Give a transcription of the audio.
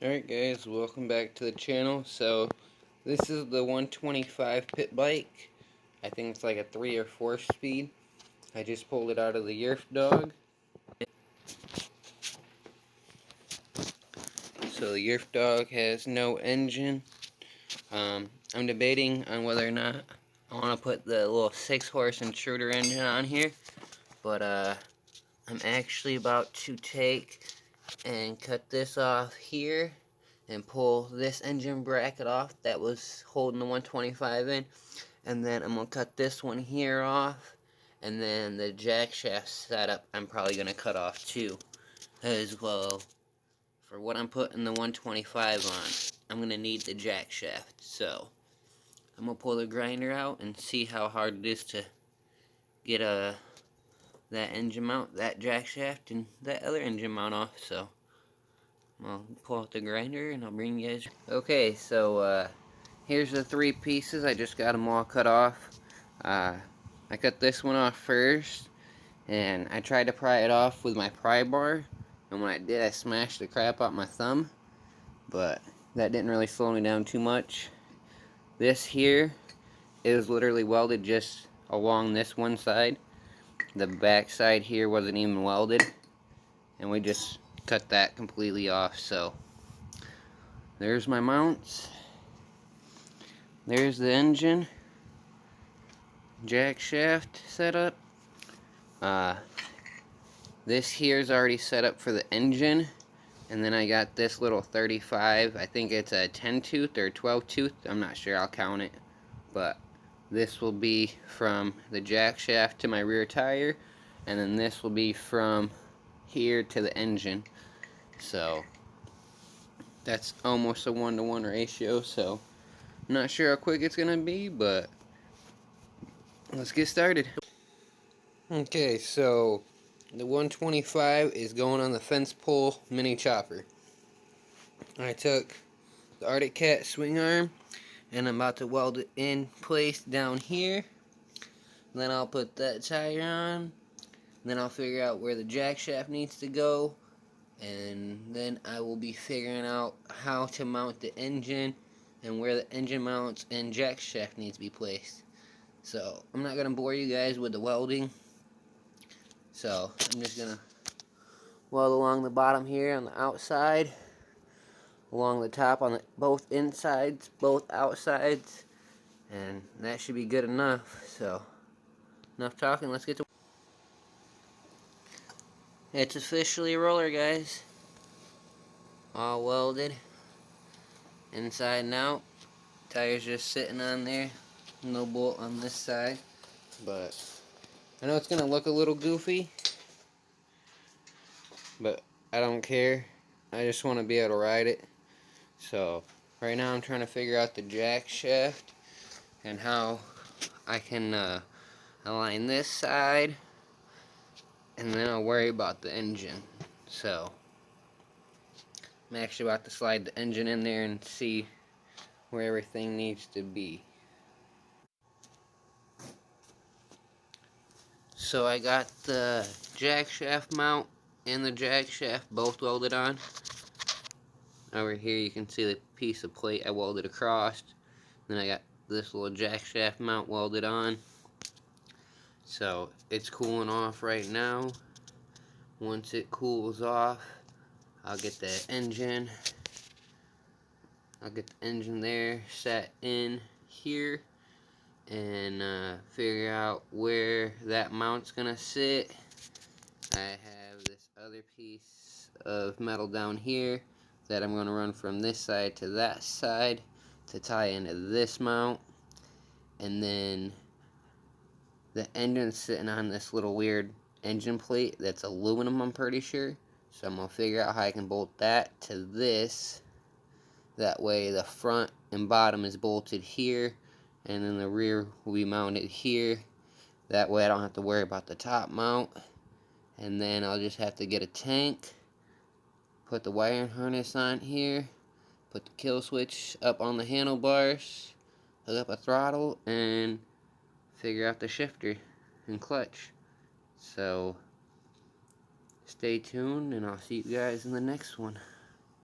Alright guys, welcome back to the channel. So this is the 125 pit bike. I think it's like a 3 or 4 speed. I just pulled it out of the Yerf dog. So the Yerf dog has no engine. I'm debating on whether or not I want to put the little 6-horse intruder engine on here. But I'm actually about to take and cut this off here and pull this engine bracket off that was holding the 125 in, and then I'm gonna cut this one here off, and then the jack shaft setup I'm probably gonna cut off too as well. For what I'm putting the 125 on, I'm gonna need the jack shaft, so I'm gonna pull the grinder out and see how hard it is to get that engine mount, that jack shaft, and that other engine mount off. So I'll pull out the grinder and I'll bring you guys. Okay, so here's the 3 pieces. I just got them all cut off. I cut this one off first, and I tried to pry it off with my pry bar, and when I did, I smashed the crap out my thumb, but that didn't really slow me down too much. This here is literally welded just along this one side. The back side here wasn't even welded, and we just cut that completely off. So there's my mounts, there's the engine, jack shaft setup. This here is already set up for the engine, and then I got this little 35, I think it's a 10 tooth or 12 tooth, I'm not sure, I'll count it, but this will be from the jack shaft to my rear tire, and then this will be from here to the engine. So that's almost a 1-to-1 ratio, so I'm not sure how quick it's gonna be, but let's get started. Okay, so the 125 is going on the fence pole mini chopper. I took the Arctic Cat swing arm and I'm about to weld it in place down here. Then I'll put that tire on. Then I'll figure out where the jack shaft needs to go. And then I will be figuring out how to mount the engine and where the engine mounts and jack shaft needs to be placed. So I'm not going to bore you guys with the welding. So I'm just going to weld along the bottom here on the outside, along the top on the both insides, both outsides, and that should be good enough. So enough talking, let's get to. It's officially a roller, guys. All welded inside and out. Tires just sitting on there, no bolt on this side, but I know it's gonna look a little goofy, but I don't care. I just want to be able to ride it. So right now I'm trying to figure out the jack shaft and how I can align this side, and then I'll worry about the engine. So I'm actually about to slide the engine in there and see where everything needs to be. So I got the jack shaft mount and the jack shaft both welded on. Over here you can see the piece of plate I welded across. Then I got this little jack shaft mount welded on. So it's cooling off right now. Once it cools off, I'll get the engine. I'll get the engine there, set in here, and figure out where that mount's gonna sit. I have this other piece of metal down here that I'm gonna run from this side to that side to tie into this mount, and then the engine's sitting on this little weird engine plate that's aluminum, I'm pretty sure. So I'm gonna figure out how I can bolt that to this. That way the front and bottom is bolted here, and then the rear will be mounted here. That way I don't have to worry about the top mount. And then I'll just have to get a tank, put the wiring harness on here, put the kill switch up on the handlebars, hook up a throttle, and figure out the shifter and clutch. So stay tuned, and I'll see you guys in the next one.